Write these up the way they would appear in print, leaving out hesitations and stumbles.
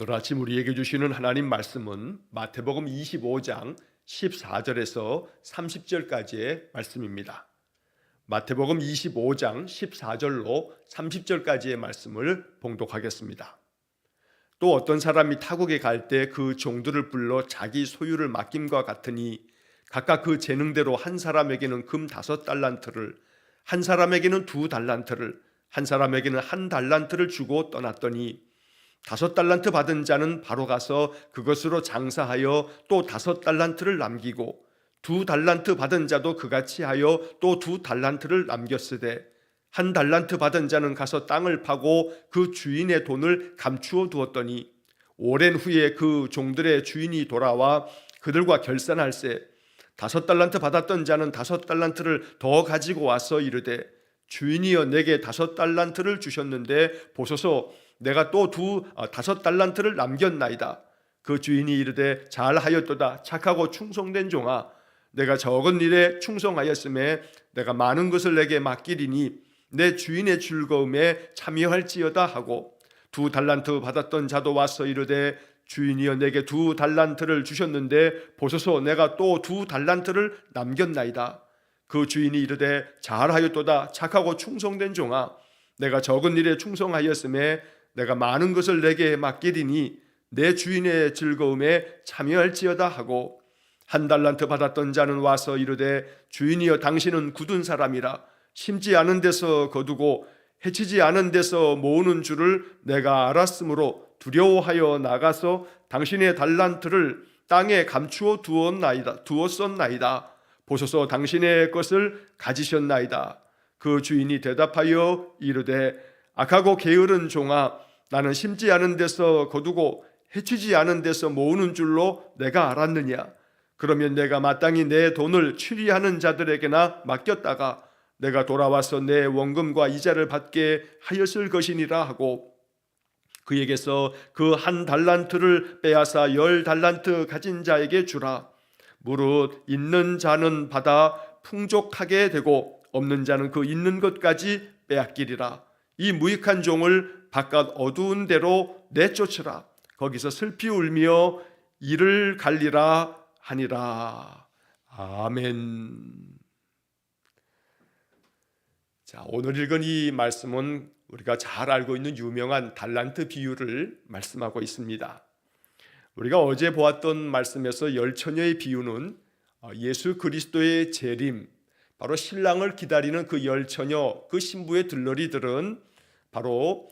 오늘 아침 우리에게 주시는 하나님 말씀은 마태복음 25장 14절에서 30절까지의 말씀입니다. 마태복음 25장 14절로 30절까지의 말씀을 봉독하겠습니다. 또 어떤 사람이 타국에 갈 때 그 종들을 불러 자기 소유를 맡김과 같으니 각각 그 재능대로 한 사람에게는 금 5달란트를, 한 사람에게는 2달란트를, 한 사람에게는 1달란트를 주고 떠났더니 5달란트 받은 자는 바로 가서 그것으로 장사하여 또 5달란트를 남기고 2달란트 받은 자도 그같이 하여 또 2달란트를 남겼으되 1달란트 받은 자는 가서 땅을 파고 그 주인의 돈을 감추어 두었더니 오랜 후에 그 종들의 주인이 돌아와 그들과 결산할세 5달란트 받았던 자는 5달란트를 더 가지고 와서 이르되 주인이여 내게 5달란트를 주셨는데 보소서 내가 또 5달란트를 남겼나이다. 그 주인이 이르되 잘하였도다 착하고 충성된 종아 내가 적은 일에 충성하였음에 내가 많은 것을 내게 맡기리니 내 주인의 즐거움에 참여할지어다 하고 2달란트 받았던 자도 와서 이르되 주인이여 내게 2달란트를 주셨는데 보소서 내가 또 2달란트를 남겼나이다. 그 주인이 이르되 잘하였도다 착하고 충성된 종아 내가 적은 일에 충성하였음에 내가 많은 것을 내게 맡기리니 내 주인의 즐거움에 참여할지어다 하고 1달란트 받았던 자는 와서 이르되 주인이여 당신은 굳은 사람이라 심지 않은 데서 거두고 해치지 않은 데서 모으는 줄을 내가 알았으므로 두려워하여 나가서 당신의 달란트를 땅에 감추어 두었었나이다. 보소서 당신의 것을 가지셨나이다. 그 주인이 대답하여 이르되 악하고 게으른 종아 나는 심지 않은 데서 거두고 해치지 않은 데서 모으는 줄로 내가 알았느냐. 그러면 내가 마땅히 내 돈을 취리하는 자들에게나 맡겼다가 내가 돌아와서 내 원금과 이자를 받게 하였을 것이니라 하고 그에게서 그 1달란트를 빼앗아 10달란트 가진 자에게 주라. 무릇 있는 자는 받아 풍족하게 되고 없는 자는 그 있는 것까지 빼앗기리라. 이 무익한 종을 바깥 어두운 데로 내쫓으라. 거기서 슬피 울며 이를 갈리라 하니라. 아멘. 자, 오늘 읽은 이 말씀은 우리가 잘 알고 있는 유명한 달란트 비유를 말씀하고 있습니다. 우리가 어제 보았던 말씀에서 열처녀의 비유는 예수 그리스도의 재림, 바로 신랑을 기다리는 그 열처녀, 그 신부의 들러리들은 바로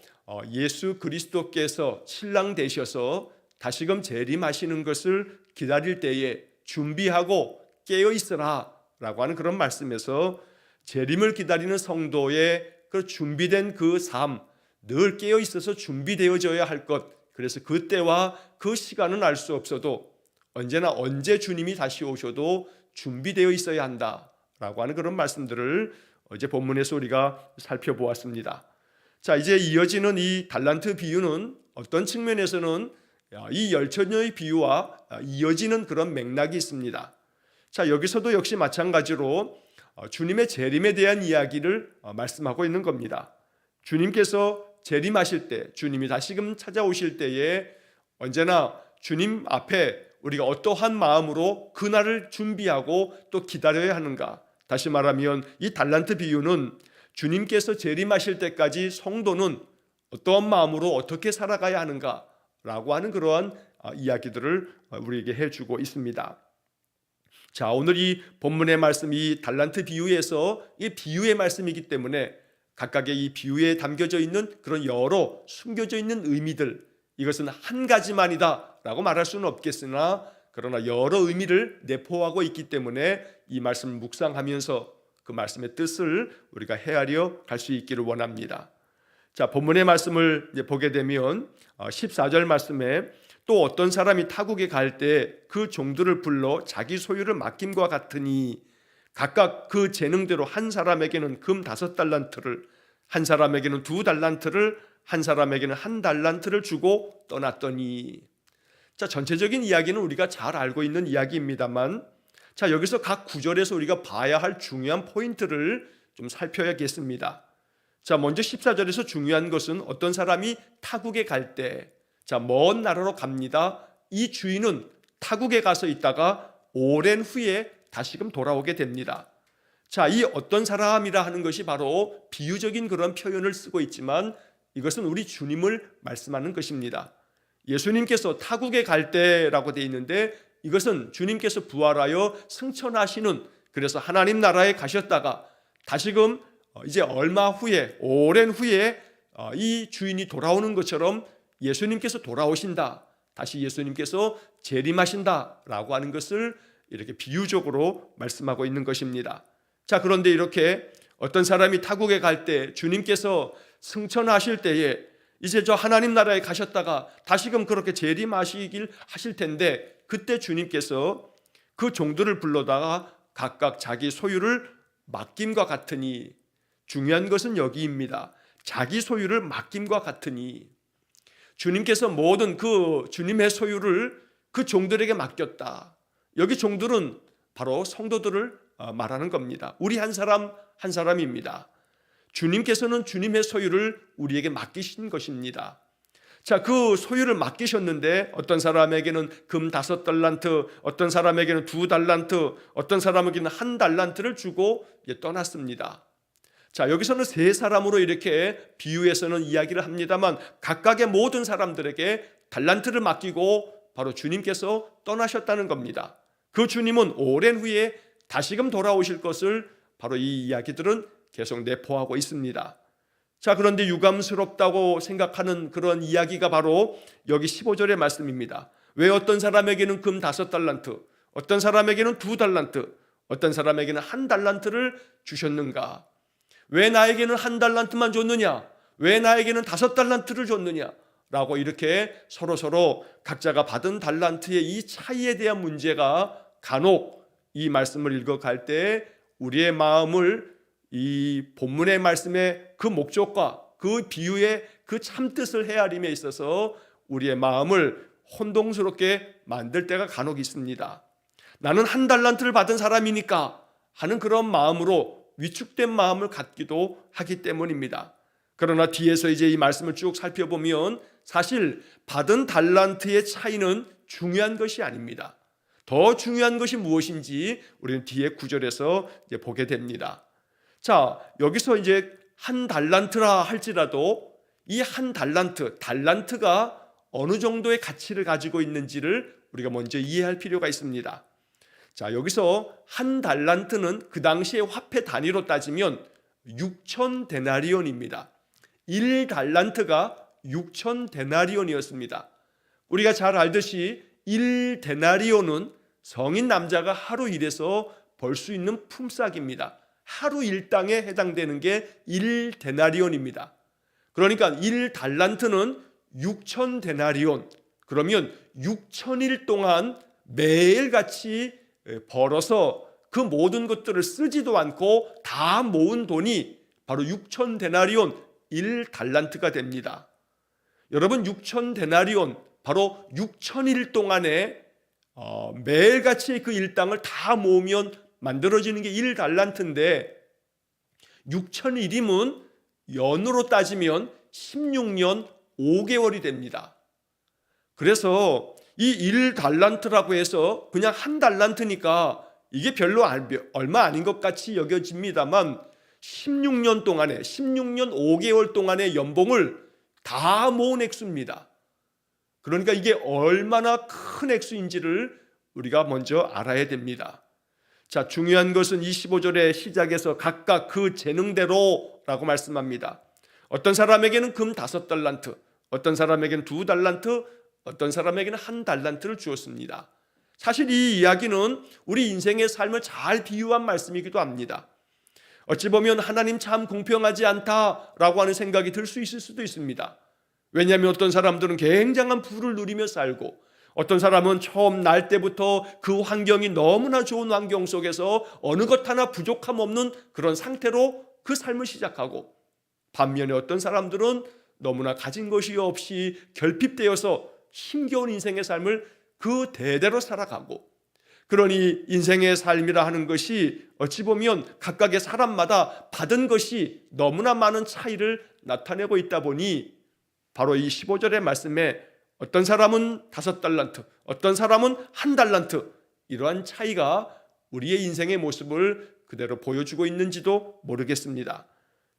예수 그리스도께서 신랑 되셔서 다시금 재림하시는 것을 기다릴 때에 준비하고 깨어 있으라 라고 하는 그런 말씀에서 재림을 기다리는 성도의 그 준비된 그 삶, 늘 깨어 있어서 준비되어져야 할 것, 그래서 그때와 그 시간은 알 수 없어도 언제나 언제 주님이 다시 오셔도 준비되어 있어야 한다라고 하는 그런 말씀들을 어제 본문에서 우리가 살펴보았습니다. 자, 이제 이어지는 이 달란트 비유는 어떤 측면에서는 이 열처녀의 비유와 이어지는 그런 맥락이 있습니다. 자, 여기서도 역시 마찬가지로 주님의 재림에 대한 이야기를 말씀하고 있는 겁니다. 주님께서 재림하실 때, 주님이 다시금 찾아오실 때에 언제나 주님 앞에 우리가 어떠한 마음으로 그날을 준비하고 또 기다려야 하는가. 다시 말하면 이 달란트 비유는 주님께서 재림하실 때까지 성도는 어떠한 마음으로 어떻게 살아가야 하는가라고 하는 그러한 이야기들을 우리에게 해주고 있습니다. 자, 오늘 이 본문의 말씀, 이 달란트 비유에서 이 비유의 말씀이기 때문에 각각의 이 비유에 담겨져 있는 그런 여러 숨겨져 있는 의미들, 이것은 한 가지만이다 라고 말할 수는 없겠으나 그러나 여러 의미를 내포하고 있기 때문에 이 말씀을 묵상하면서 그 말씀의 뜻을 우리가 헤아려 갈 수 있기를 원합니다. 자, 본문의 말씀을 이제 보게 되면 14절 말씀에 또 어떤 사람이 타국에 갈 때 그 종들을 불러 자기 소유를 맡김과 같으니 각각 그 재능대로 한 사람에게는 금 5달란트를, 한 사람에게는 2달란트를, 한 사람에게는 1달란트를 주고 떠났더니. 자, 전체적인 이야기는 우리가 잘 알고 있는 이야기입니다만, 자, 여기서 각 구절에서 우리가 봐야 할 중요한 포인트를 좀 살펴야겠습니다. 자, 먼저 14절에서 중요한 것은 어떤 사람이 타국에 갈 때, 자, 먼 나라로 갑니다. 이 주인은 타국에 가서 있다가 오랜 후에 다시금 돌아오게 됩니다. 자, 이 어떤 사람이라 하는 것이 바로 비유적인 그런 표현을 쓰고 있지만 이것은 우리 주님을 말씀하는 것입니다. 예수님께서 타국에 갈 때라고 되어 있는데 이것은 주님께서 부활하여 승천하시는, 그래서 하나님 나라에 가셨다가 다시금 이제 얼마 후에, 오랜 후에 이 주인이 돌아오는 것처럼 예수님께서 돌아오신다, 다시 예수님께서 재림하신다라고 하는 것을 이렇게 비유적으로 말씀하고 있는 것입니다. 자, 그런데 이렇게 어떤 사람이 타국에 갈 때 주님께서 승천하실 때에 이제 저 하나님 나라에 가셨다가 다시금 그렇게 재림하시길 하실 텐데 그때 주님께서 그 종들을 불러다가 각각 자기 소유를 맡김과 같으니, 중요한 것은 여기입니다. 자기 소유를 맡김과 같으니, 주님께서 모든 그 주님의 소유를 그 종들에게 맡겼다. 여기 종들은 바로 성도들을 말하는 겁니다. 우리 한 사람 한 사람입니다. 주님께서는 주님의 소유를 우리에게 맡기신 것입니다. 자, 그 소유를 맡기셨는데 어떤 사람에게는 금 5달란트, 어떤 사람에게는 2달란트, 어떤 사람에게는 1달란트를 주고 떠났습니다. 자, 여기서는 3사람으로 이렇게 비유해서는 이야기를 합니다만 각각의 모든 사람들에게 달란트를 맡기고 바로 주님께서 떠나셨다는 겁니다. 그 주님은 오랜 후에 다시금 돌아오실 것을 바로 이 이야기들은 계속 내포하고 있습니다. 자, 그런데 유감스럽다고 생각하는 그런 이야기가 바로 여기 15절의 말씀입니다. 왜 어떤 사람에게는 금 5달란트, 어떤 사람에게는 2달란트, 어떤 사람에게는 1달란트를 주셨는가? 왜 나에게는 1달란트만 줬느냐? 왜 나에게는 5달란트를 줬느냐? 라고 이렇게 서로 각자가 받은 달란트의 이 차이에 대한 문제가 간혹 이 말씀을 읽어갈 때 우리의 마음을 이 본문의 말씀의 그 목적과 그 비유의 그 참뜻을 헤아림에 있어서 우리의 마음을 혼동스럽게 만들 때가 간혹 있습니다. 나는 1달란트를 받은 사람이니까 하는 그런 마음으로 위축된 마음을 갖기도 하기 때문입니다. 그러나 뒤에서 이제 이 말씀을 쭉 살펴보면 사실 받은 달란트의 차이는 중요한 것이 아닙니다. 더 중요한 것이 무엇인지 우리는 뒤에 9절에서 이제 보게 됩니다. 자, 여기서 이제 1달란트라 할지라도 이 1달란트, 달란트가 어느 정도의 가치를 가지고 있는지를 우리가 먼저 이해할 필요가 있습니다. 자, 여기서 1달란트는 그 당시의 화폐 단위로 따지면 6,000데나리온입니다. 1달란트가 6,000데나리온이었습니다. 우리가 잘 알듯이 1데나리온은 성인 남자가 하루 일해서 벌 수 있는 품삯입니다. 하루 일당에 해당되는 게 1데나리온입니다. 그러니까 1달란트는 6,000데나리온, 그러면 6,000일 동안 매일같이 벌어서 그 모든 것들을 쓰지도 않고 다 모은 돈이 바로 6,000데나리온 1달란트가 됩니다. 여러분, 6,000데나리온 바로 6,000일 동안에 매일같이 그 일당을 다 모으면 만들어지는 게 1달란트인데 6,000일이면 연으로 따지면 16년 5개월이 됩니다. 그래서 이 1달란트라고 해서 그냥 1달란트니까 이게 별로 얼마 아닌 것 같이 여겨집니다만 16년 동안에 16년 5개월 동안의 연봉을 다 모은 액수입니다. 그러니까 이게 얼마나 큰 액수인지를 우리가 먼저 알아야 됩니다. 자, 중요한 것은 25절의 시작에서 각각 그 재능대로라고 말씀합니다. 어떤 사람에게는 금 5달란트, 어떤 사람에게는 2달란트, 어떤 사람에게는 1달란트를 주었습니다. 사실 이 이야기는 우리 인생의 삶을 잘 비유한 말씀이기도 합니다. 어찌 보면 하나님 참 공평하지 않다라고 하는 생각이 들 수 있을 수도 있습니다. 왜냐하면 어떤 사람들은 굉장한 부를 누리며 살고 어떤 사람은 처음 날 때부터 그 환경이 너무나 좋은 환경 속에서 어느 것 하나 부족함 없는 그런 상태로 그 삶을 시작하고, 반면에 어떤 사람들은 너무나 가진 것이 없이 결핍되어서 힘겨운 인생의 삶을 그 대대로 살아가고, 그러니 인생의 삶이라 하는 것이 어찌 보면 각각의 사람마다 받은 것이 너무나 많은 차이를 나타내고 있다 보니 바로 이 15절의 말씀에 어떤 사람은 5달란트, 어떤 사람은 1달란트. 이러한 차이가 우리의 인생의 모습을 그대로 보여주고 있는지도 모르겠습니다.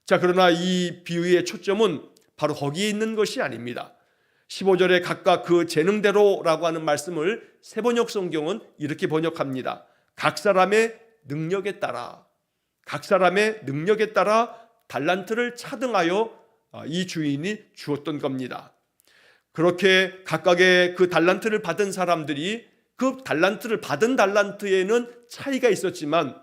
자, 그러나 이 비유의 초점은 바로 거기에 있는 것이 아닙니다. 15절에 각각 그 재능대로라고 하는 말씀을 세번역 성경은 이렇게 번역합니다. 각 사람의 능력에 따라, 각 사람의 능력에 따라 달란트를 차등하여 이 주인이 주었던 겁니다. 그렇게 각각의 그 달란트를 받은 사람들이 그 달란트를 받은 달란트에는 차이가 있었지만,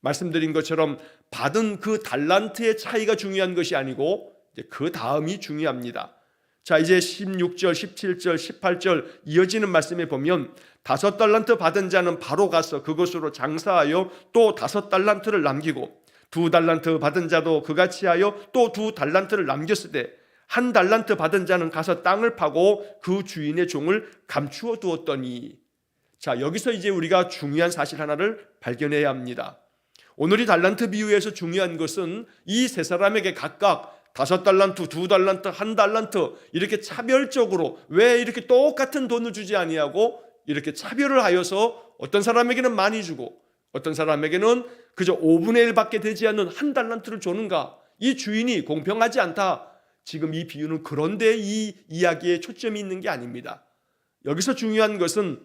말씀드린 것처럼 받은 그 달란트의 차이가 중요한 것이 아니고 그 다음이 중요합니다. 자, 이제 16절, 17절, 18절 이어지는 말씀에 보면 5달란트 받은 자는 바로 가서 그것으로 장사하여 또 5달란트를 남기고 2달란트 받은 자도 그같이 하여 또 2달란트를 남겼을 때 1달란트 받은 자는 가서 땅을 파고 그 주인의 종을 감추어 두었더니. 자, 여기서 이제 우리가 중요한 사실 하나를 발견해야 합니다. 오늘 이 달란트 비유에서 중요한 것은 이 세 사람에게 각각 5달란트, 2달란트, 1달란트 이렇게 차별적으로 왜 이렇게 똑같은 돈을 주지 아니하고 이렇게 차별을 하여서 어떤 사람에게는 많이 주고 어떤 사람에게는 그저 5분의 1밖에 되지 않는 1달란트를 주는가? 이 주인이 공평하지 않다. 지금 이 비유는 그런데 이 이야기에 초점이 있는 게 아닙니다. 여기서 중요한 것은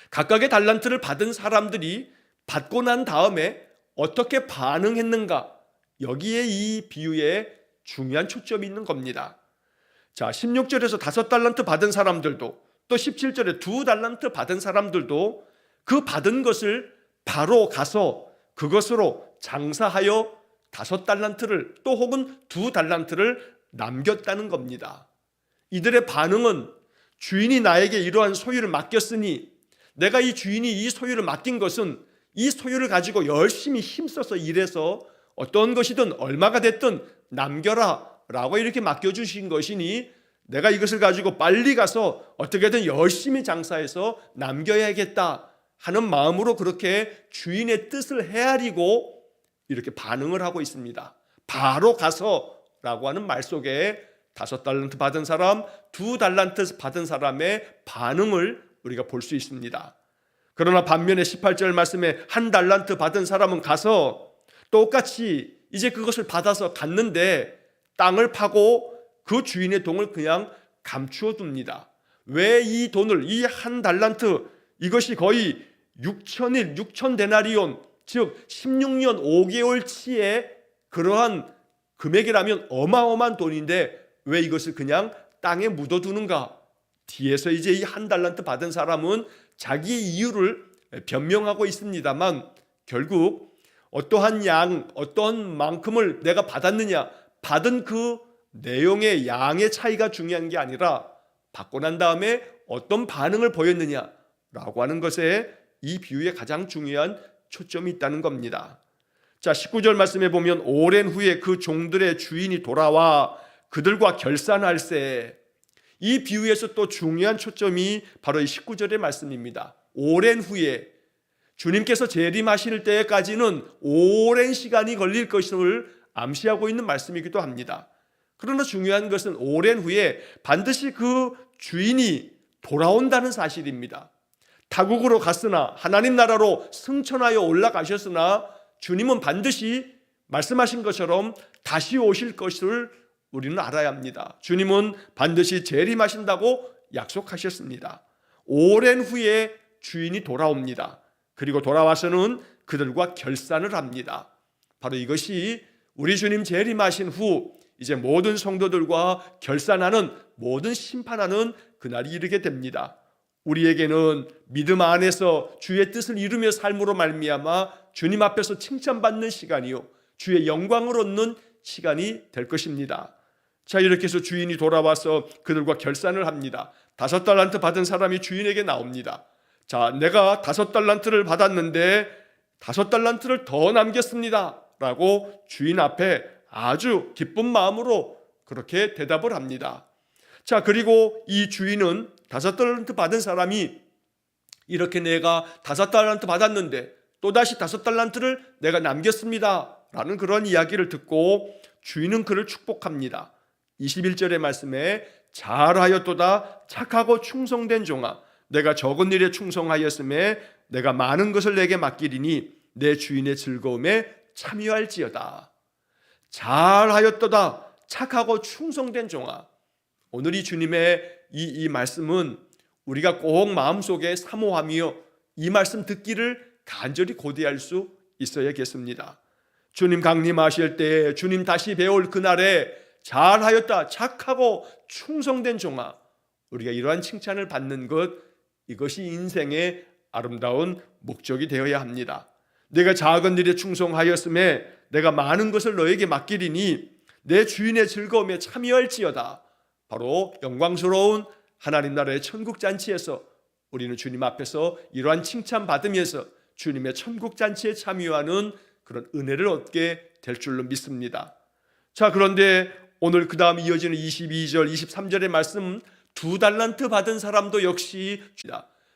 각각의 달란트를 받은 사람들이 받고 난 다음에 어떻게 반응했는가? 여기에 이 비유에 중요한 초점이 있는 겁니다. 자, 16절에서 5달란트 받은 사람들도 또 17절에 2달란트 받은 사람들도 그 받은 것을 바로 가서 그것으로 장사하여 5달란트를 또 혹은 2달란트를 남겼다는 겁니다. 이들의 반응은 주인이 나에게 이러한 소유를 맡겼으니 내가 이 주인이 이 소유를 맡긴 것은 이 소유를 가지고 열심히 힘써서 일해서 어떤 것이든 얼마가 됐든 남겨라 라고 이렇게 맡겨주신 것이니 내가 이것을 가지고 빨리 가서 어떻게든 열심히 장사해서 남겨야겠다 하는 마음으로 그렇게 주인의 뜻을 헤아리고 이렇게 반응을 하고 있습니다. 바로 가서 라고 하는 말 속에 5달란트 받은 사람, 2달란트 받은 사람의 반응을 우리가 볼 수 있습니다. 그러나 반면에 18절 말씀에 1달란트 받은 사람은 가서 똑같이 이제 그것을 받아서 갔는데 땅을 파고 그 주인의 돈을 그냥 감추어 둡니다. 왜 이 돈을, 이 1달란트, 이것이 거의 6천 데나리온, 즉 16년 5개월치의 그러한 금액이라면 어마어마한 돈인데 왜 이것을 그냥 땅에 묻어두는가? 뒤에서 이제 이 1달란트 받은 사람은 자기의 이유를 변명하고 있습니다만 결국 어떠한 양, 어떤 만큼을 내가 받았느냐, 받은 그 내용의 양의 차이가 중요한 게 아니라 받고 난 다음에 어떤 반응을 보였느냐라고 하는 것에 이 비유에 가장 중요한 초점이 있다는 겁니다. 자, 19절 말씀에 보면 오랜 후에 그 종들의 주인이 돌아와 그들과 결산할세. 이 비유에서 또 중요한 초점이 바로 이 19절의 말씀입니다. 오랜 후에 주님께서 재림하실 때까지는 오랜 시간이 걸릴 것을 암시하고 있는 말씀이기도 합니다. 그러나 중요한 것은 오랜 후에 반드시 그 주인이 돌아온다는 사실입니다. 타국으로 갔으나 하나님 나라로 승천하여 올라가셨으나 주님은 반드시 말씀하신 것처럼 다시 오실 것을 우리는 알아야 합니다. 주님은 반드시 재림하신다고 약속하셨습니다. 오랜 후에 주인이 돌아옵니다. 그리고 돌아와서는 그들과 결산을 합니다. 바로 이것이 우리 주님 재림하신 후 이제 모든 성도들과 결산하는, 모든 심판하는 그날이 이르게 됩니다. 우리에게는 믿음 안에서 주의 뜻을 이루며 삶으로 말미암아 주님 앞에서 칭찬받는 시간이요 주의 영광을 얻는 시간이 될 것입니다. 자, 이렇게 해서 주인이 돌아와서 그들과 결산을 합니다. 5달란트 받은 사람이 주인에게 나옵니다. 자, 내가 5달란트를 받았는데 5달란트를 더 남겼습니다 라고 주인 앞에 아주 기쁜 마음으로 그렇게 대답을 합니다. 자, 그리고 이 주인은 5달란트 받은 사람이 이렇게 내가 5달란트 받았는데 또다시 5달란트를 내가 남겼습니다 라는 그런 이야기를 듣고 주인은 그를 축복합니다. 21절의 말씀에 잘하였도다 착하고 충성된 종아 내가 적은 일에 충성하였음에 내가 많은 것을 내게 맡기리니 내 주인의 즐거움에 참여할지어다. 잘하였도다 착하고 충성된 종아. 오늘 이 주님의 이 말씀은 우리가 꼭 마음속에 사모하며 이 말씀 듣기를 간절히 고대할 수 있어야겠습니다. 주님 강림하실 때 주님 다시 배울 그날에 잘하였다 착하고 충성된 종아, 우리가 이러한 칭찬을 받는 것, 이것이 인생의 아름다운 목적이 되어야 합니다. 내가 작은 일에 충성하였음에 내가 많은 것을 너에게 맡기리니 내 주인의 즐거움에 참여할지어다. 바로 영광스러운 하나님 나라의 천국잔치에서 우리는 주님 앞에서 이러한 칭찬받으면서 주님의 천국잔치에 참여하는 그런 은혜를 얻게 될 줄로 믿습니다. 자, 그런데 오늘 그 다음 이어지는 22절 23절의 말씀, 2달란트 받은 사람도 역시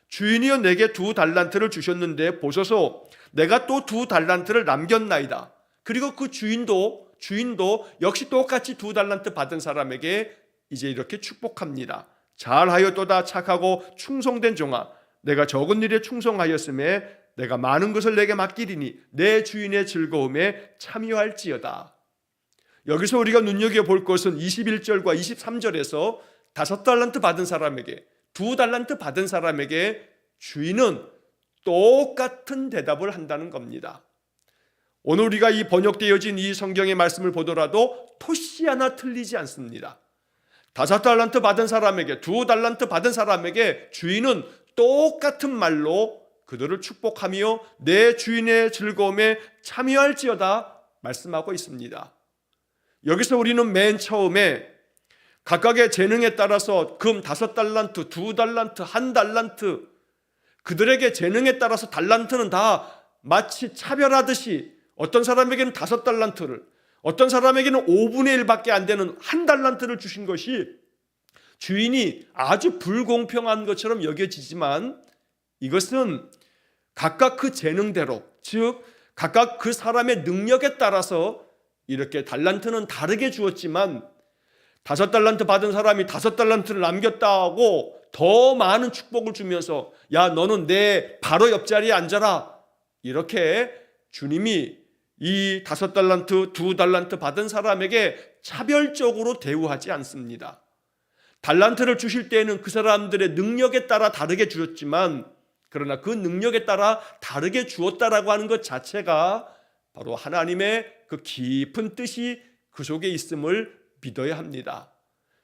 주인이여 내게 2달란트를 주셨는데 보소서 내가 또 2달란트를 남겼나이다. 그리고 그 주인도 역시 똑같이 2달란트 받은 사람에게 이제 이렇게 축복합니다. 잘하였도다 착하고 충성된 종아 내가 적은 일에 충성하였음에 내가 많은 것을 내게 맡기리니 내 주인의 즐거움에 참여할지어다. 여기서 우리가 눈여겨볼 것은 21절과 23절에서 5달란트 받은 사람에게 2달란트 받은 사람에게 주인은 똑같은 대답을 한다는 겁니다. 오늘 우리가 이 번역되어진 이 성경의 말씀을 보더라도 토시 하나 틀리지 않습니다. 5달란트 받은 사람에게 2달란트 받은 사람에게 주인은 똑같은 말로 그들을 축복하며 내 주인의 즐거움에 참여할지어다 말씀하고 있습니다. 여기서 우리는 맨 처음에 각각의 재능에 따라서 금 5달란트, 2달란트, 1달란트, 그들에게 재능에 따라서 달란트는 다 마치 차별하듯이 어떤 사람에게는 5달란트를, 어떤 사람에게는 5분의 1밖에 안 되는 1달란트를 주신 것이 주인이 아주 불공평한 것처럼 여겨지지만 이것은 각각 그 재능대로, 즉 각각 그 사람의 능력에 따라서 이렇게 달란트는 다르게 주었지만 5달란트 받은 사람이 5달란트를 남겼다고 더 많은 축복을 주면서 야 너는 내 바로 옆자리에 앉아라, 이렇게 주님이 이 5달란트, 2달란트 받은 사람에게 차별적으로 대우하지 않습니다. 달란트를 주실 때에는 그 사람들의 능력에 따라 다르게 주었지만 그러나 그 능력에 따라 다르게 주었다라고 하는 것 자체가 바로 하나님의 그 깊은 뜻이 그 속에 있음을 믿어야 합니다.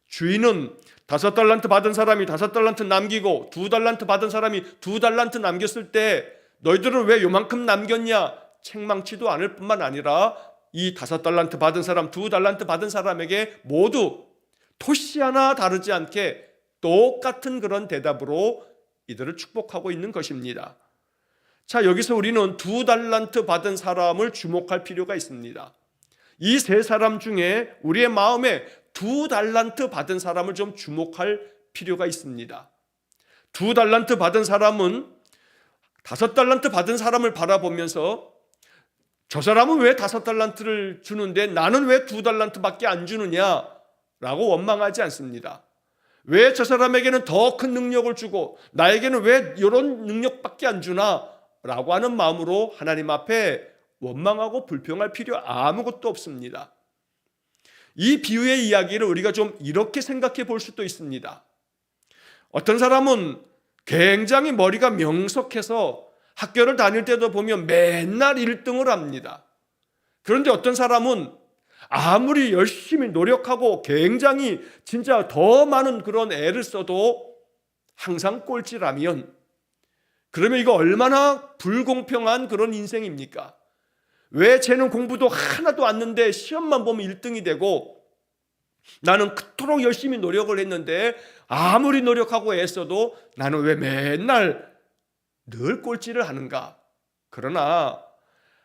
주인은 5달란트 받은 사람이 5달란트 남기고 2달란트 받은 사람이 2달란트 남겼을 때 너희들은 왜 요만큼 남겼냐 책망치도 않을 뿐만 아니라 이 5달란트 받은 사람, 2달란트 받은 사람에게 모두 토시 하나 다르지 않게 똑같은 그런 대답으로 이들을 축복하고 있는 것입니다. 자, 여기서 우리는 2달란트 받은 사람을 주목할 필요가 있습니다. 이 세 사람 중에 우리의 마음에 2달란트 받은 사람을 좀 주목할 필요가 있습니다. 2달란트 받은 사람은 5달란트 받은 사람을 바라보면서 저 사람은 왜 5달란트를 주는데 나는 왜 2달란트밖에 안 주느냐라고 원망하지 않습니다. 왜 저 사람에게는 더 큰 능력을 주고 나에게는 왜 이런 능력밖에 안 주나 라고 하는 마음으로 하나님 앞에 원망하고 불평할 필요 아무것도 없습니다. 이 비유의 이야기를 우리가 좀 이렇게 생각해 볼 수도 있습니다. 어떤 사람은 굉장히 머리가 명석해서 학교를 다닐 때도 보면 맨날 1등을 합니다. 그런데 어떤 사람은 아무리 열심히 노력하고 굉장히 진짜 더 많은 그런 애를 써도 항상 꼴찌라면 그러면 이거 얼마나 불공평한 그런 인생입니까? 왜 쟤는 공부도 하나도 안 했는데 시험만 보면 1등이 되고 나는 그토록 열심히 노력을 했는데 아무리 노력하고 애써도 나는 왜 맨날 늘 꼴찌를 하는가? 그러나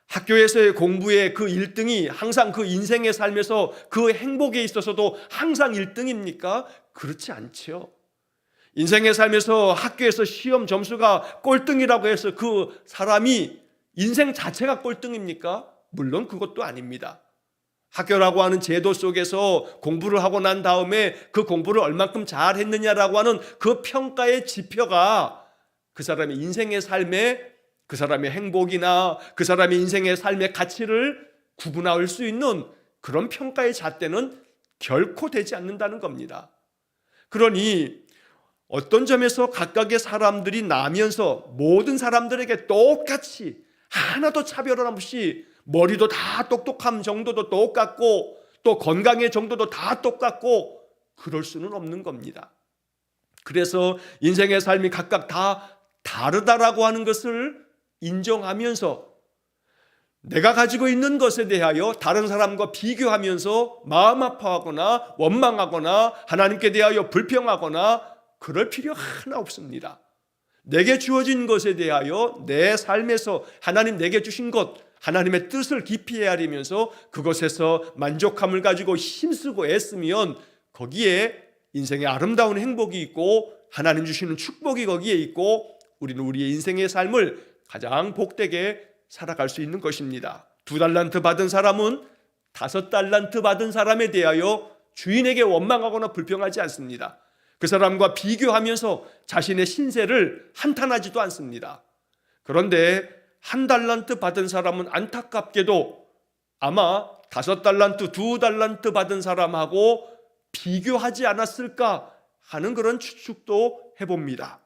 학교에서의 공부의 그 1등이 항상 그 인생의 삶에서 그 행복에 있어서도 항상 1등입니까? 그렇지 않죠. 인생의 삶에서 학교에서 시험 점수가 꼴등이라고 해서 그 사람이 인생 자체가 꼴등입니까? 물론 그것도 아닙니다. 학교라고 하는 제도 속에서 공부를 하고 난 다음에 그 공부를 얼만큼 잘했느냐라고 하는 그 평가의 지표가 그 사람의 인생의 삶에, 그 사람의 행복이나 그 사람의 인생의 삶의 가치를 구분할 수 있는 그런 평가의 잣대는 결코 되지 않는다는 겁니다. 그러니 어떤 점에서 각각의 사람들이 나면서 모든 사람들에게 똑같이 하나도 차별 없이 머리도 다 똑똑함 정도도 똑같고 또 건강의 정도도 다 똑같고 그럴 수는 없는 겁니다. 그래서 인생의 삶이 각각 다 다르다라고 하는 것을 인정하면서 내가 가지고 있는 것에 대하여 다른 사람과 비교하면서 마음 아파하거나 원망하거나 하나님께 대하여 불평하거나 그럴 필요 하나 없습니다. 내게 주어진 것에 대하여 내 삶에서 하나님 내게 주신 것, 하나님의 뜻을 깊이 헤아리면서 그것에서 만족함을 가지고 힘쓰고 애쓰면 거기에 인생의 아름다운 행복이 있고 하나님 주시는 축복이 거기에 있고 우리는 우리의 인생의 삶을 가장 복되게 살아갈 수 있는 것입니다. 2달란트 받은 사람은 5달란트 받은 사람에 대하여 주인에게 원망하거나 불평하지 않습니다. 그 사람과 비교하면서 자신의 신세를 한탄하지도 않습니다. 그런데 1달란트 받은 사람은 안타깝게도 아마 5달란트, 2달란트 받은 사람하고 비교하지 않았을까 하는 그런 추측도 해봅니다.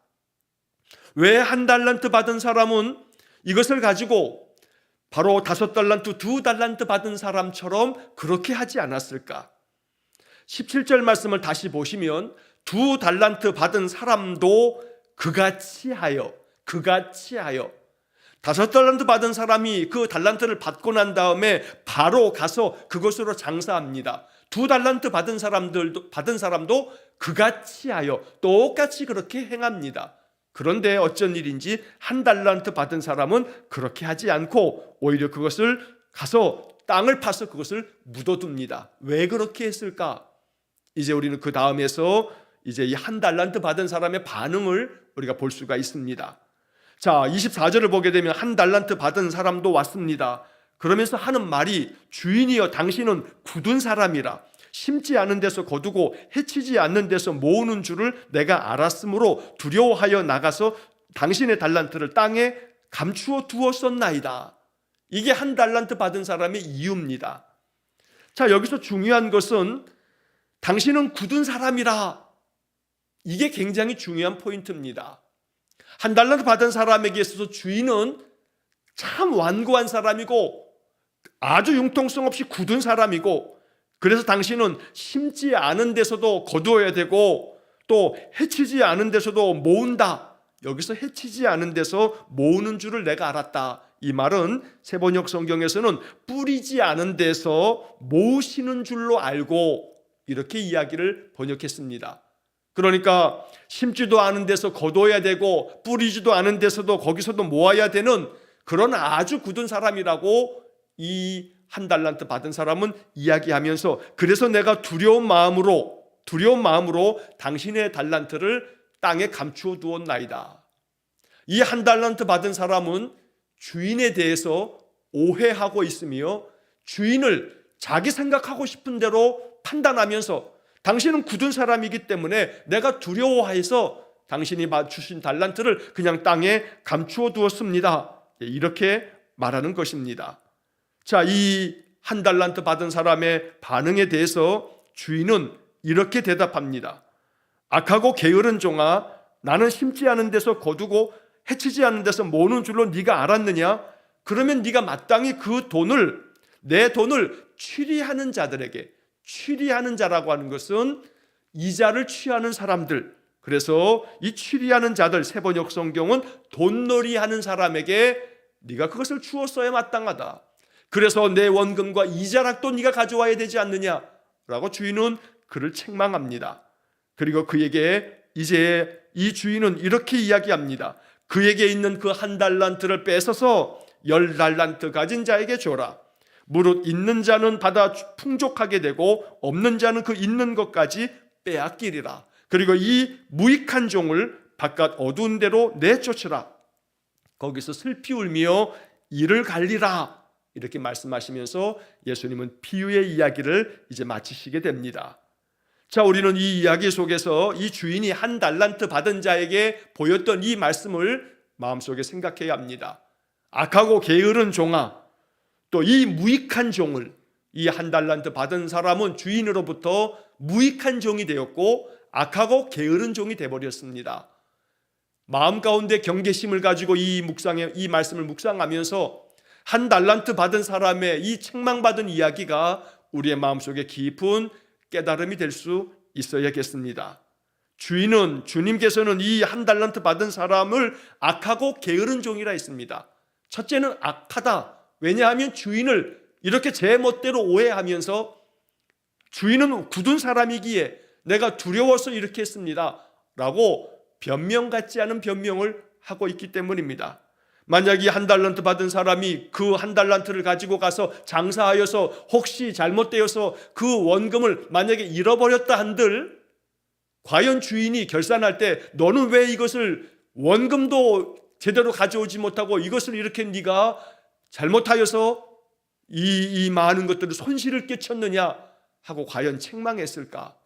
왜 1달란트 받은 사람은 이것을 가지고 바로 5달란트, 2달란트 받은 사람처럼 그렇게 하지 않았을까? 17절 말씀을 다시 보시면 2달란트 받은 사람도 그같이 하여 5달란트 받은 사람이 그 달란트를 받고 난 다음에 바로 가서 그것으로 장사합니다. 2달란트 받은 사람도 그같이 하여 똑같이 그렇게 행합니다. 그런데 어쩐 일인지 1달란트 받은 사람은 그렇게 하지 않고 오히려 그것을 가서 땅을 파서 그것을 묻어둡니다. 왜 그렇게 했을까? 이제 우리는 그 다음에서 이제 이 1달란트 받은 사람의 반응을 우리가 볼 수가 있습니다. 자, 24절을 보게 되면 1달란트 받은 사람도 왔습니다. 그러면서 하는 말이 주인이여 당신은 굳은 사람이라 심지 않은 데서 거두고 해치지 않는 데서 모으는 줄을 내가 알았으므로 두려워하여 나가서 당신의 달란트를 땅에 감추어 두었었나이다. 이게 1달란트 받은 사람의 이유입니다. 자, 여기서 중요한 것은 당신은 굳은 사람이라, 이게 굉장히 중요한 포인트입니다. 1달란트 받은 사람에게 있어서 주인은 참 완고한 사람이고 아주 융통성 없이 굳은 사람이고, 그래서 당신은 심지 않은 데서도 거두어야 되고 또 해치지 않은 데서도 모은다. 여기서 해치지 않은 데서 모으는 줄을 내가 알았다. 이 말은 세번역 성경에서는 뿌리지 않은 데서 모으시는 줄로 알고 이렇게 이야기를 번역했습니다. 그러니까 심지도 않은 데서 거둬야 되고 뿌리지도 않은 데서도 거기서도 모아야 되는 그런 아주 굳은 사람이라고 이 1달란트 받은 사람은 이야기하면서, 그래서 내가 두려운 마음으로 당신의 달란트를 땅에 감추어 두었나이다. 이 1달란트 받은 사람은 주인에 대해서 오해하고 있으며 주인을 자기 생각하고 싶은 대로 판단하면서 당신은 굳은 사람이기 때문에 내가 두려워해서 당신이 주신 달란트를 그냥 땅에 감추어 두었습니다. 이렇게 말하는 것입니다. 자, 이 1달란트 받은 사람의 반응에 대해서 주인은 이렇게 대답합니다. 악하고 게으른 종아, 나는 심지 않은 데서 거두고 해치지 않은 데서 모으는 줄로 네가 알았느냐? 그러면 네가 마땅히 그 돈을, 내 돈을 취리하는 자들에게, 취리하는 자라고 하는 것은 이자를 취하는 사람들, 그래서 이 취리하는 자들, 세번역 성경은 돈놀이하는 사람에게 네가 그것을 주었어야 마땅하다. 그래서 내 원금과 이자락도 네가 가져와야 되지 않느냐라고 주인은 그를 책망합니다. 그리고 그에게 이제 이 주인은 이렇게 이야기합니다. 그에게 있는 그 1달란트를 뺏어서 10달란트 가진 자에게 줘라. 무릇 있는 자는 받아 풍족하게 되고 없는 자는 그 있는 것까지 빼앗기리라. 그리고 이 무익한 종을 바깥 어두운 데로 내쫓으라. 거기서 슬피 울며 이를 갈리라. 이렇게 말씀하시면서 예수님은 비유의 이야기를 이제 마치시게 됩니다. 자, 우리는 이 이야기 속에서 이 주인이 한 달란트 받은 자에게 보였던 이 말씀을 마음속에 생각해야 합니다. 악하고 게으른 종아, 또 이 무익한 종을, 이 한 달란트 받은 사람은 주인으로부터 무익한 종이 되었고 악하고 게으른 종이 되어버렸습니다. 마음 가운데 경계심을 가지고 이 말씀을 묵상하면서 한 달란트 받은 사람의 이 책망받은 이야기가 우리의 마음속에 깊은 깨달음이 될 수 있어야겠습니다. 주님께서는 이 한 달란트 받은 사람을 악하고 게으른 종이라 했습니다. 첫째는 악하다. 왜냐하면 주인을 이렇게 제 멋대로 오해하면서 주인은 굳은 사람이기에 내가 두려워서 이렇게 했습니다 라고 변명 같지 않은 변명을 하고 있기 때문입니다. 만약 이 한 달란트 받은 사람이 그 한 달란트를 가지고 가서 장사하여서 혹시 잘못되어서 그 원금을 만약에 잃어버렸다 한들 과연 주인이 결산할 때 너는 왜 이것을 원금도 제대로 가져오지 못하고 이것을 이렇게 네가 잘못하여서 이 많은 것들을 손실을 끼쳤느냐 하고 과연 책망했을까?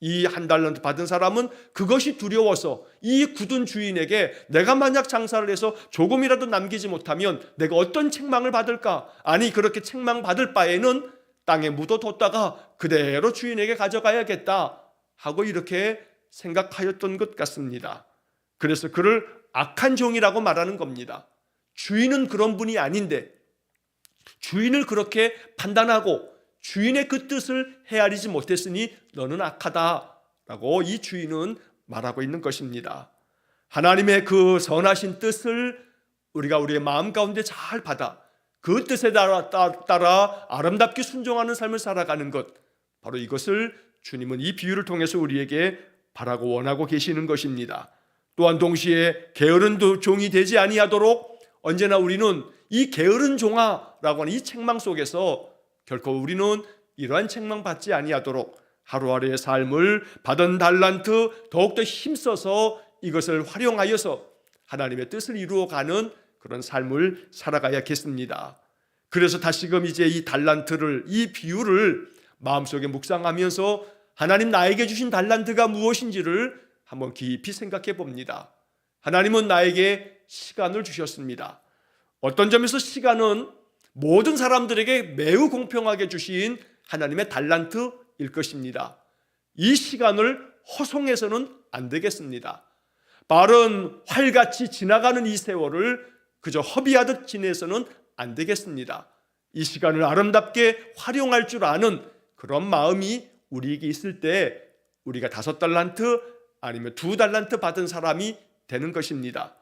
이 한 달란트 받은 사람은 그것이 두려워서 이 굳은 주인에게 내가 만약 장사를 해서 조금이라도 남기지 못하면 내가 어떤 책망을 받을까? 아니 그렇게 책망받을 바에는 땅에 묻어뒀다가 그대로 주인에게 가져가야겠다 하고 이렇게 생각하였던 것 같습니다. 그래서 그를 악한 종이라고 말하는 겁니다. 주인은 그런 분이 아닌데 주인을 그렇게 판단하고 주인의 그 뜻을 헤아리지 못했으니 너는 악하다라고 이 주인은 말하고 있는 것입니다. 하나님의 그 선하신 뜻을 우리가 우리의 마음 가운데 잘 받아 그 뜻에 따라 아름답게 순종하는 삶을 살아가는 것, 바로 이것을 주님은 이 비유를 통해서 우리에게 바라고 원하고 계시는 것입니다. 또한 동시에 게으른 종이 되지 아니하도록 언제나 우리는 이 게으른 종아라고 하는 이 책망 속에서 결코 우리는 이러한 책망받지 아니하도록 하루하루의 삶을 받은 달란트 더욱더 힘써서 이것을 활용하여서 하나님의 뜻을 이루어가는 그런 삶을 살아가야겠습니다. 그래서 다시금 이제 이 달란트를, 이 비유를 마음속에 묵상하면서 하나님 나에게 주신 달란트가 무엇인지를 한번 깊이 생각해 봅니다. 하나님은 나에게 시간을 주셨습니다. 어떤 점에서 시간은 모든 사람들에게 매우 공평하게 주신 하나님의 달란트일 것입니다. 이 시간을 허송해서는 안 되겠습니다. 빠른 활같이 지나가는 이 세월을 그저 허비하듯 지내서는 안 되겠습니다. 이 시간을 아름답게 활용할 줄 아는 그런 마음이 우리에게 있을 때 우리가 5달란트 아니면 2달란트 받은 사람이 되는 것입니다.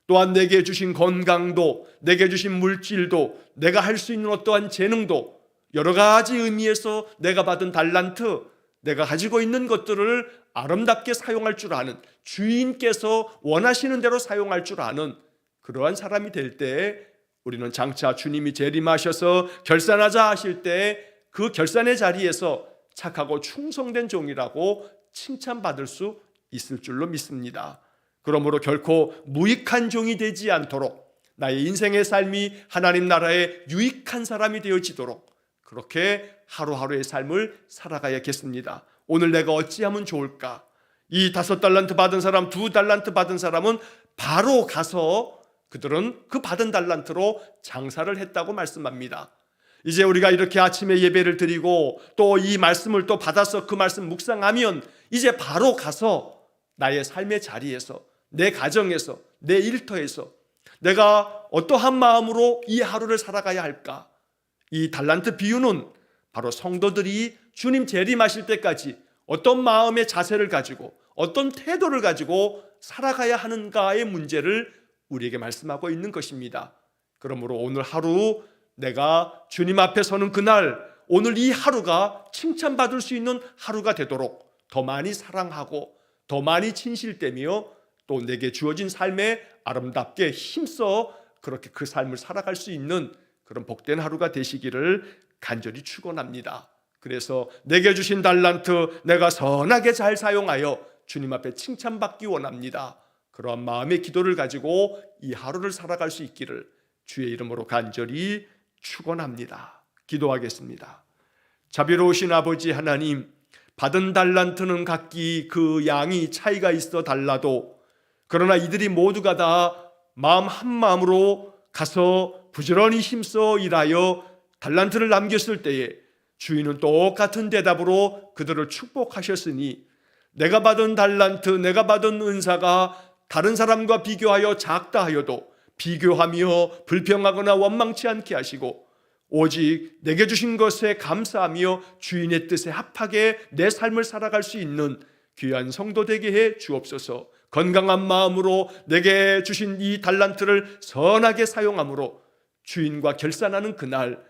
또한 내게 주신 건강도, 내게 주신 물질도, 내가 할 수 있는 어떠한 재능도, 여러 가지 의미에서 내가 받은 달란트, 내가 가지고 있는 것들을 아름답게 사용할 줄 아는, 주인께서 원하시는 대로 사용할 줄 아는 그러한 사람이 될 때 우리는 장차 주님이 재림하셔서 결산하자 하실 때 그 결산의 자리에서 착하고 충성된 종이라고 칭찬받을 수 있을 줄로 믿습니다. 그러므로 결코 무익한 종이 되지 않도록 나의 인생의 삶이 하나님 나라의 유익한 사람이 되어지도록 그렇게 하루하루의 삶을 살아가야겠습니다. 오늘 내가 어찌하면 좋을까? 이 5달란트 받은 사람, 2달란트 받은 사람은 바로 가서 그들은 그 받은 달란트로 장사를 했다고 말씀합니다. 이제 우리가 이렇게 아침에 예배를 드리고 또 이 말씀을 또 받아서 그 말씀 묵상하면 이제 바로 가서 나의 삶의 자리에서, 내 가정에서, 내 일터에서 내가 어떠한 마음으로 이 하루를 살아가야 할까? 이 달란트 비유는 바로 성도들이 주님 재림하실 때까지 어떤 마음의 자세를 가지고 어떤 태도를 가지고 살아가야 하는가의 문제를 우리에게 말씀하고 있는 것입니다. 그러므로 오늘 하루 내가 주님 앞에 서는 그날, 오늘 이 하루가 칭찬받을 수 있는 하루가 되도록 더 많이 사랑하고 더 많이 진실되며 또 내게 주어진 삶에 아름답게 힘써 그렇게 그 삶을 살아갈 수 있는 그런 복된 하루가 되시기를 간절히 축원합니다. 그래서 내게 주신 달란트 내가 선하게 잘 사용하여 주님 앞에 칭찬받기 원합니다. 그러한 마음의 기도를 가지고 이 하루를 살아갈 수 있기를 주의 이름으로 간절히 축원합니다. 기도하겠습니다. 자비로우신 아버지 하나님, 받은 달란트는 각기 그 양이 차이가 있어 달라도, 그러나 이들이 모두가 다 마음 한 마음으로 가서 부지런히 힘써 일하여 달란트를 남겼을 때에 주인은 똑같은 대답으로 그들을 축복하셨으니, 내가 받은 달란트, 내가 받은 은사가 다른 사람과 비교하여 작다 하여도 비교하며 불평하거나 원망치 않게 하시고, 오직 내게 주신 것에 감사하며 주인의 뜻에 합하게 내 삶을 살아갈 수 있는 귀한 성도 되게 해 주옵소서. 건강한 마음으로 내게 주신 이 달란트를 선하게 사용함으로 주인과 결산하는 그날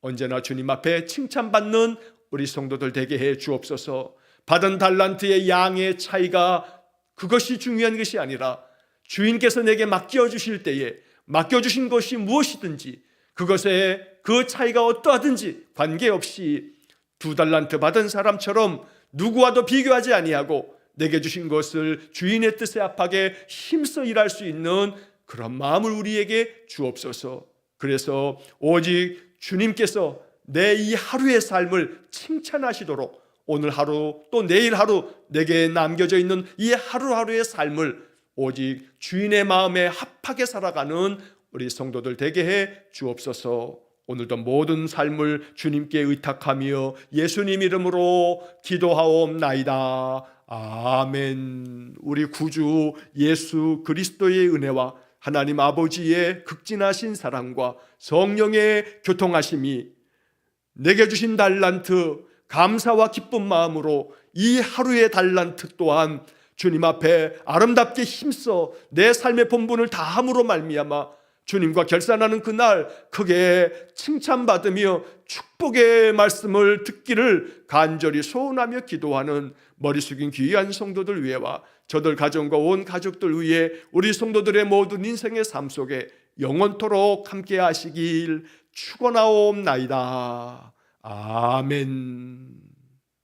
언제나 주님 앞에 칭찬받는 우리 성도들 되게 해 주옵소서. 받은 달란트의 양의 차이가 그것이 중요한 것이 아니라 주인께서 내게 맡겨주실 때에 맡겨주신 것이 무엇이든지 그것에 그 차이가 어떠하든지 관계없이 2달란트 받은 사람처럼 누구와도 비교하지 아니하고 내게 주신 것을 주인의 뜻에 합하게 힘써 일할 수 있는 그런 마음을 우리에게 주옵소서. 그래서 오직 주님께서 내 이 하루의 삶을 칭찬하시도록 오늘 하루 또 내일 하루 내게 남겨져 있는 이 하루하루의 삶을 오직 주인의 마음에 합하게 살아가는 우리 성도들 되게 해 주옵소서. 오늘도 모든 삶을 주님께 의탁하며 예수님 이름으로 기도하옵나이다. 아멘. 우리 구주 예수 그리스도의 은혜와 하나님 아버지의 극진하신 사랑과 성령의 교통하심이 내게 주신 달란트 감사와 기쁜 마음으로 이 하루의 달란트 또한 주님 앞에 아름답게 힘써 내 삶의 본분을 다함으로 말미암아 주님과 결산하는 그날 크게 칭찬받으며 축복의 말씀을 듣기를 간절히 소원하며 기도하는 머리 숙인 귀한 성도들 위해와 저들 가정과 온 가족들 위해 우리 성도들의 모든 인생의 삶 속에 영원토록 함께 하시길 축원하옵나이다. 아멘.